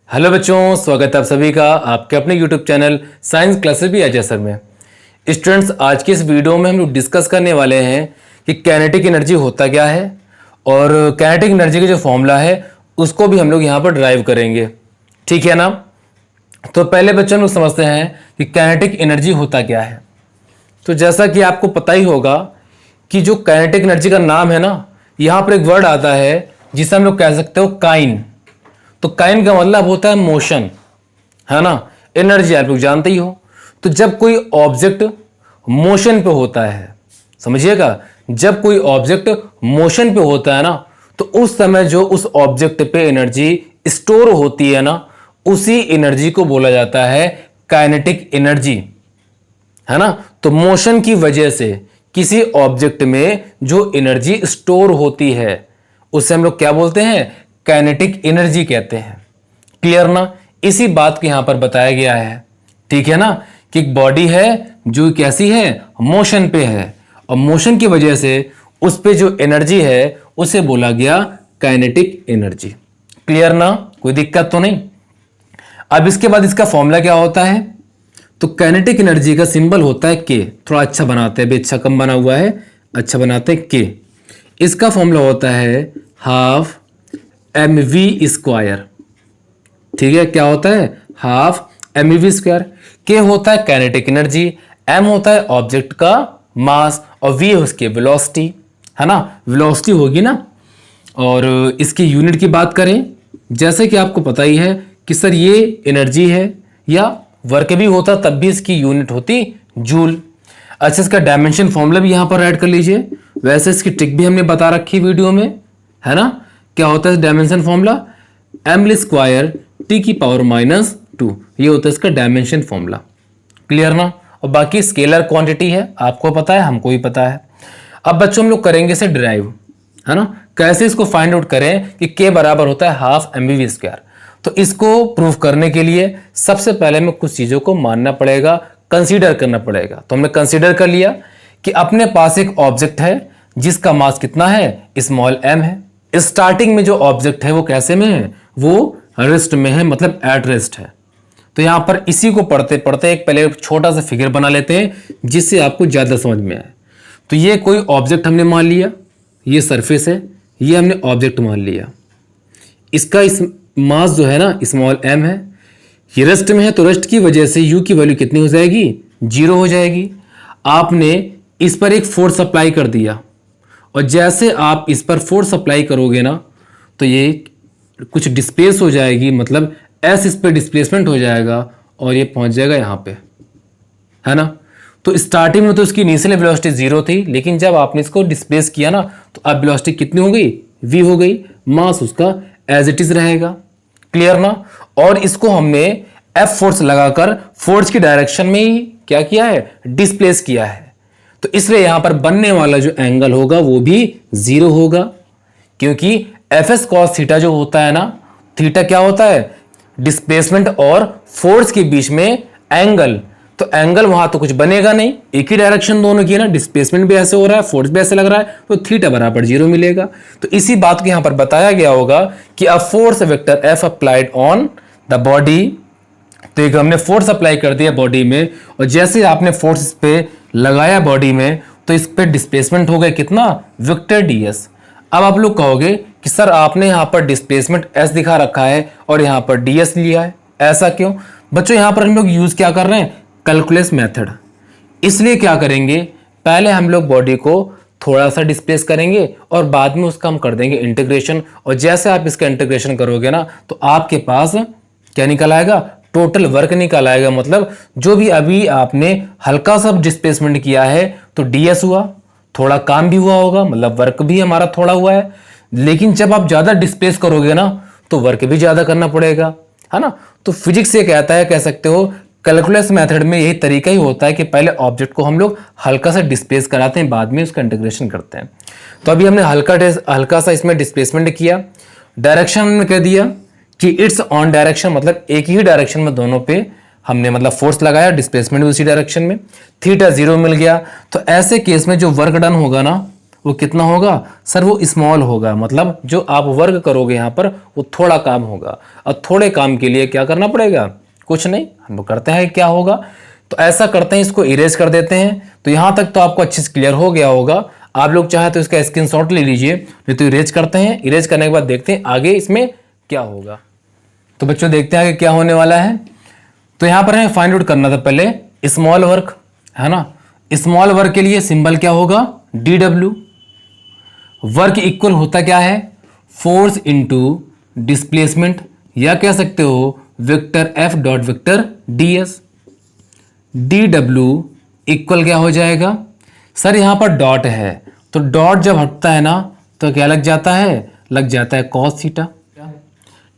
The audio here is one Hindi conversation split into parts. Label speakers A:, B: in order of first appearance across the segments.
A: हेलो बच्चों, स्वागत है आप सभी का आपके अपने यूट्यूब चैनल साइंस क्लासेस भी अजय सर में। स्टूडेंट्स, आज की इस वीडियो में हम लोग डिस्कस करने वाले हैं कि काइनेटिक एनर्जी होता क्या है और काइनेटिक एनर्जी का जो फॉर्मूला है उसको भी हम लोग यहाँ पर ड्राइव करेंगे। ठीक है ना? तो पहले बच्चों हम लोग समझते हैं कि काइनेटिक एनर्जी होता क्या है। तो जैसा कि आपको पता ही होगा कि जो काइनेटिक एनर्जी का नाम है ना, यहाँ पर एक वर्ड आता है जिसे हम लोग कह सकते हो काइन। तो काइन का मतलब होता है मोशन, है ना? एनर्जी आप लोग जानते ही हो। तो जब कोई ऑब्जेक्ट मोशन पे होता है, समझिएगा, जब कोई ऑब्जेक्ट मोशन पे होता है ना, तो उस समय जो उस ऑब्जेक्ट पे एनर्जी स्टोर होती है ना, उसी एनर्जी को बोला जाता है काइनेटिक एनर्जी, है ना? तो मोशन की वजह से किसी ऑब्जेक्ट में जो एनर्जी स्टोर होती है उसे हम लोग क्या बोलते हैं? काइनेटिक एनर्जी कहते हैं। क्लियर ना? इसी बात को यहां पर बताया गया है। ठीक है ना? कि एक बॉडी है जो कैसी है, मोशन पे है, और मोशन की वजह से उस पे जो एनर्जी है उसे बोला गया काइनेटिक एनर्जी। क्लियर ना? कोई दिक्कत तो नहीं? अब इसके बाद इसका फॉर्मूला क्या होता है? तो काइनेटिक एनर्जी का सिंबल होता है के। थोड़ा अच्छा बनाते हैं, अच्छा कम बना हुआ है, अच्छा बनाते हैं के। इसका फॉर्मूला होता है हाफ mv स्क्वायर। ठीक है, क्या होता है? Half mv square. के होता है काइनेटिक एनर्जी, m होता है ऑब्जेक्ट का मास, और v है उसकी वेलोसिटी, है ना? वेलोसिटी होगी ना। और इसकी यूनिट की बात करें, जैसे कि आपको पता ही है कि सर ये एनर्जी है या वर्क भी होता तब भी इसकी यूनिट होती जूल। अच्छा, इसका डायमेंशन फॉर्मूला भी यहां पर ऐड कर लीजिए। वैसे इसकी ट्रिक भी हमने बता रखी वीडियो में, है ना? क्या होता है dimension formula? M square T की पावर -2, ये होता है इसका डायमेंशन फॉर्मूला। क्लियर ना? और बाकी स्केलर क्वांटिटी है, आपको पता है, हमको भी पता है। अब बच्चों हम लोग करेंगे इसे डिराइव, है ना? कैसे इसको फाइंड आउट करें कि के बराबर होता है हाफ mv स्क्वायर। तो इसको प्रूव करने के लिए सबसे पहले हमें कुछ चीजों को मानना पड़ेगा, कंसीडर करना पड़ेगा। तो हमने कंसीडर कर लिया कि अपने पास एक ऑब्जेक्ट है जिसका मास कितना है? स्मॉल m है। स्टार्टिंग में जो ऑब्जेक्ट है वो कैसे में है? वो रेस्ट में है, मतलब एट रेस्ट है। तो यहां पर इसी को पढ़ते पढ़ते एक पहले छोटा सा फिगर बना लेते हैं जिससे आपको ज्यादा समझ में आए। तो ये कोई ऑब्जेक्ट हमने मान लिया, ये सरफेस है, ये हमने ऑब्जेक्ट मान लिया। इसका इस मास जो है ना स्मॉल m है, ये रेस्ट में है, तो रेस्ट की वजह से u की वैल्यू कितनी हो जाएगी? 0 हो जाएगी। आपने इस पर एक फोर्स अप्लाई कर दिया, और जैसे आप इस पर फोर्स अप्लाई करोगे ना, तो ये कुछ डिस्प्लेस हो जाएगी, मतलब एस इस पर डिस्प्लेसमेंट हो जाएगा और ये पहुंच जाएगा यहाँ पे, है ना? तो स्टार्टिंग में तो इसकी इनिशियल वेलोसिटी 0 थी, लेकिन जब आपने इसको डिस्प्लेस किया ना, तो अब वेलोसिटी कितनी हो गई? v हो गई। मास उसका एज इट इज रहेगा। क्लियर ना? और इसको हमने एफ फोर्स लगाकर फोर्स की डायरेक्शन में ही क्या किया है? डिस्प्लेस किया है। तो इसलिए यहां पर बनने वाला जो एंगल होगा वो भी 0 होगा, क्योंकि एफ एस कॉस थीटा जो होता है ना, थीटा क्या होता है? डिस्प्लेसमेंट और फोर्स के बीच में एंगल। तो एंगल वहां तो कुछ बनेगा नहीं, एक ही डायरेक्शन दोनों की है ना, डिस्प्लेसमेंट भी ऐसे हो रहा है, फोर्स भी ऐसे लग रहा है, तो थीटा बराबर 0 मिलेगा। तो इसी बात को यहां पर बताया गया होगा कि a force vector F applied on the body. तो एक हमने फोर्स अप्लाई कर दिया बॉडी में, और जैसे आपने फोर्स इस पे लगाया बॉडी में, तो इस पे डिस्प्लेसमेंट हो गया कितना? Vector ds। अब आप लोग कहोगे कि सर आपने यहां पर डिस्प्लेसमेंट s दिखा रखा है और यहां पर ds लिया है, ऐसा क्यों? बच्चों यहां पर हम लोग यूज क्या कर रहे हैं? Calculus method. इसलिए क्या करेंगे, पहले हम लोग बॉडी को थोड़ा सा डिस्प्लेस करेंगे और बाद में उसका हम कर देंगे इंटीग्रेशन। और जैसे आप इसका इंटीग्रेशन करोगे ना, तो आपके पास क्या निकल आएगा? टोटल वर्क निकल आएगा। मतलब जो भी अभी आपने हल्का सा डिस्प्लेसमेंट किया है तो ds हुआ, थोड़ा काम भी हुआ होगा, मतलब वर्क भी हमारा थोड़ा हुआ है। लेकिन जब आप ज्यादा डिस्प्लेस करोगे ना, तो वर्क भी ज्यादा करना पड़ेगा, है ना? तो फिजिक्स ये कहता है, कह सकते हो कैलकुलस मेथड में यही तरीका ही होता है कि पहले ऑब्जेक्ट को हम लोग हल्का सा डिस्प्लेस कराते हैं, बाद में उसका इंटीग्रेशन करते हैं। तो अभी हमने हल्का सा इसमें डिस्प्लेसमेंट किया, डायरेक्शन हमने कह दिया कि इट्स ऑन डायरेक्शन, मतलब एक ही डायरेक्शन में दोनों पे हमने मतलब फोर्स लगाया, डिस्प्लेसमेंट भी उसी डायरेक्शन में, थीटा 0 मिल गया। तो ऐसे केस में जो वर्क डन होगा ना, वो कितना होगा सर? वो स्मॉल होगा, मतलब जो आप वर्क करोगे यहाँ पर वो थोड़ा काम होगा, और थोड़े काम के लिए क्या करना पड़ेगा? कुछ नहीं, हम लोग करते हैं क्या होगा, तो ऐसा करते हैं, इसको इरेज कर देते हैं। तो यहाँ तक तो आपको अच्छे से क्लियर हो गया होगा। आप लोग चाहे तो इसका स्क्रीनशॉट ले लीजिए, नहीं तो इरेज करते हैं। इरेज करने के बाद देखते हैं आगे इसमें क्या होगा। तो बच्चों देखते हैं आगे क्या होने वाला है। तो यहाँ पर हमें फाइंड आउट करना था पहले स्मॉल वर्क, है ना। स्मॉल वर्क के लिए सिंबल क्या होगा? DW। वर्क इक्वल होता क्या है? फोर्स इनटू डिस्प्लेसमेंट, या कह सकते हो vector F dot vector DS। DW equal क्या हो जाएगा? सर यहाँ पर डॉट है, तो डॉट जब हटता है ना तो क्या लग जाता है? लग जाता है cos थीटा।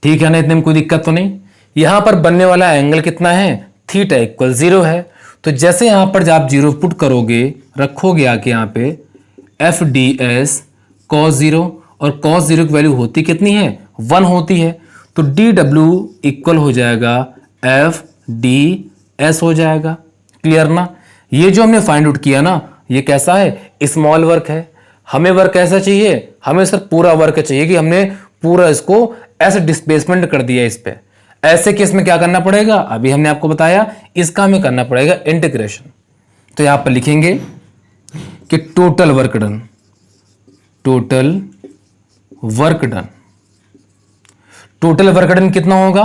A: ठीक है ना, इतने में कोई दिक्कत तो नहीं। यहाँ पर बनने वाला एंगल कितना है? थीटा इक्वल 0 है। तो जैसे यहाँ पर जब आप 0 पुट करोगे, रखोगे आके यहाँ पे FDS cos 0, और cos 0 की वैल्यू होती कितनी है? 1 होती है। तो DW इक्वल हो जाएगा FDS हो जाएगा। क्लियर ना? ये जो हमने फाइंड आउट किया ना, ये कैसा है? स्मॉल वर्क है। हमें वर्क कैसा चाहिए? हमें सर पूरा वर्क चाहिए कि हमने पूरा इसको ऐसे डिस्प्लेसमेंट कर दिया इस पे। ऐसे केस में क्या करना पड़ेगा? अभी हमने आपको बताया, इसका हमें करना पड़ेगा इंटीग्रेशन। तो यहां पर लिखेंगे कि total work done, total work done, total work done कितना होगा?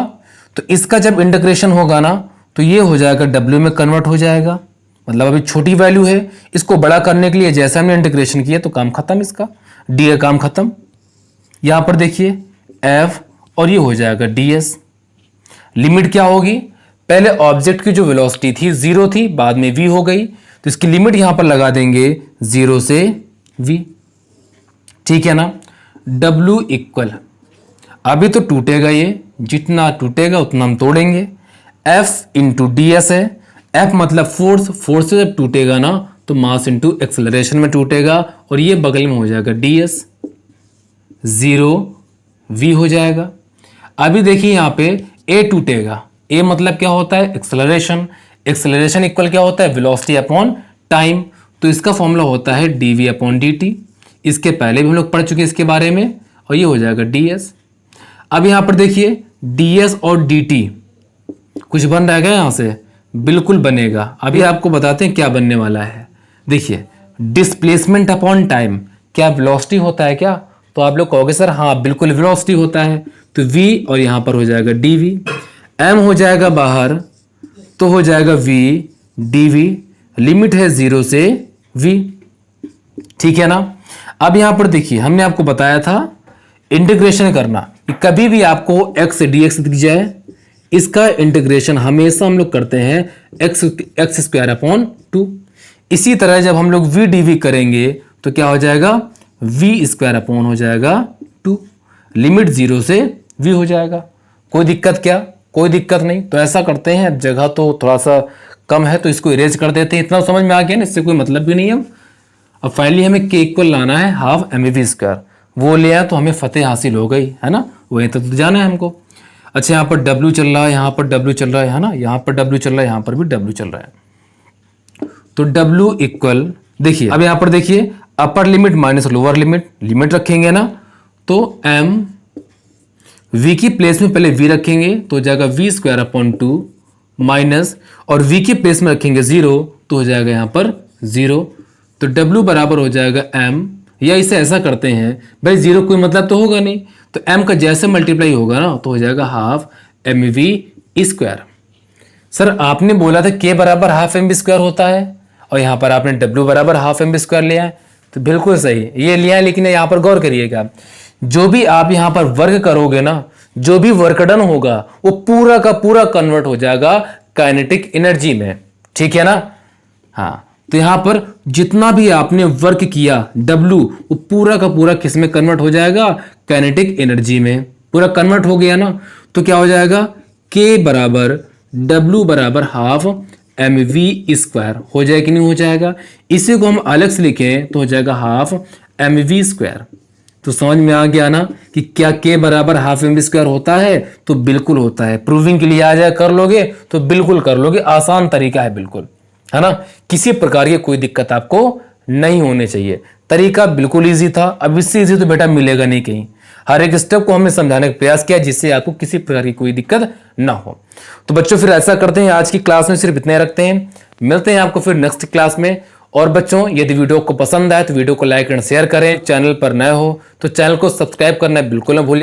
A: तो इसका जब इंटीग्रेशन होगा ना तो ये हो जाएगा W में कन्वर्ट हो जाएगा। मतलब अभी छोटी वैल्यू है, इसको बड़ा करने के लिए जैसे हमने इंटीग्रेशन किया तो काम खत्म, इसका D का काम खत्म। यहां पर देखिए F और ये हो जाएगा DS। लिमिट क्या होगी? पहले ऑब्जेक्ट की जो वेलोसिटी थी 0 थी, बाद में v हो गई, तो इसकी लिमिट यहां पर लगा देंगे 0 से v। ठीक है ना। W इक्वल, अभी तो टूटेगा ये, जितना टूटेगा उतना हम तोड़ेंगे। F इंटू DS है। F मतलब फोर्स, फोर्स से जब टूटेगा ना तो मास इंटू एक्सेलरेशन में टूटेगा, और ये बगल में हो जाएगा DS, 0 v हो जाएगा। अभी देखिए यहाँ पे A टूटेगा। A मतलब क्या होता है? एक्सेलरेशन। एक्सेलरेशन इक्वल क्या होता है? Velocity upon time. तो इसका फॉर्मूला होता है dv अपॉन dt। इसके पहले भी हम लोग पढ़ चुके हैं इसके बारे में, और ये हो जाएगा ds। अब यहाँ पर देखिए ds और dt कुछ बन रहा है यहाँ से? बिल्कुल बनेगा। अभी आपको बताते हैं क्या बनने वाला है। देखिए डिस्प्लेसमेंट अपॉन टाइम, क्या वेलोसिटी होता है क्या? तो आप लोग कहोगे सर हाँ बिल्कुल वेलोसिटी होता है। तो v और यहाँ पर हो जाएगा dv, m हो जाएगा बाहर तो हो जाएगा v dv, लिमिट है 0 से v। ठीक है ना। अब यहाँ पर देखिए हमने आपको बताया था इंटीग्रेशन करना, कि कभी भी आपको x dx दिख जाए, इसका इंटीग्रेशन हमेशा हम लोग करते हैं x स्क्वायर अपॉन 2। इसी तरह जब हम लोग v dv करेंगे तो क्या हो जाएगा? v स्क्वायर अपॉन हो जाएगा 2, लिमिट 0 से v हो जाएगा। कोई दिक्कत क्या? कोई दिक्कत नहीं। तो ऐसा करते हैं, अब जगह तो थोड़ा सा कम है तो इसको इरेज कर देते हैं। इतना समझ में आ गया ना, इससे कोई मतलब भी नहीं है। अब फाइनली हमें k इक्वल लाना है हाफ mv स्क्वायर, वो ले आया तो हमें फतेह हासिल हो गई, है ना। वहीं तक तो जाना है हमको। अच्छा यहाँ पर W चल रहा है, यहाँ पर W चल रहा है ना, यहाँ पर W चल रहा है, यहाँ पर भी W चल रहा है। तो W इक्वल, देखिए अब यहाँ पर देखिए upper limit minus lower limit, limit रखेंगे ना तो m v की प्लेस में पहले v रखेंगे तो हो जाएगा v स्क्वायर अपॉन 2 माइनस, और v की प्लेस में रखेंगे 0 तो हो जाएगा यहाँ पर 0। तो w बराबर हो जाएगा m, या इसे ऐसा करते हैं भाई 0 कोई मतलब तो होगा नहीं, तो m का जैसे मल्टीप्लाई होगा ना तो हो जाएगा हाफ mv स्क्वायर। सर आपने बोला था k बराबर हाफ mv स्क्वायर होता है, और यहाँ पर आपने w बराबर हाफ mv स्क्वायर लिया है, तो बिल्कुल सही ये लिया है। लेकिन यहाँ पर गौर करिएगा, जो भी आप यहाँ पर वर्क करोगे ना, जो भी वर्क डन होगा वो पूरा का पूरा कन्वर्ट हो जाएगा काइनेटिक एनर्जी में। ठीक है ना। हाँ, तो यहाँ पर जितना भी आपने वर्क किया W, वो पूरा का पूरा किस में कन्वर्ट हो जाएगा? काइनेटिक एनर्जी में। पूरा कन्वर्ट हो गया ना तो क्या हो जाएगा? K बराबर W बराबर हाफ mv स्क्वायर हो जाए कि नहीं हो जाएगा? इसी को हम अलग से लिखें तो हो जाएगा हाफ mv स्क्वायर। तो समझ में आ गया ना कि क्या k बराबर हाफ mv स्क्वायर होता है? तो बिल्कुल होता है। प्रूविंग के लिए आ जाए कर लोगे तो बिल्कुल कर लोगे, आसान तरीका है बिल्कुल, है ना। किसी प्रकार की कोई दिक्कत आपको नहीं होनी चाहिए। तरीका बिल्कुल ईजी था। अब इससे ईजी तो बेटा मिलेगा नहीं कहीं। हर एक स्टेप को हमने समझाने का प्रयास किया जिससे आपको किसी प्रकार की कोई दिक्कत ना हो। तो बच्चों फिर ऐसा करते हैं, आज की क्लास में सिर्फ इतने रखते हैं। मिलते हैं आपको फिर नेक्स्ट क्लास में। और बच्चों यदि वीडियो को पसंद आए तो वीडियो को लाइक एंड शेयर करें। चैनल पर नए हो तो चैनल को सब्सक्राइब करना बिल्कुल ना भूलिए।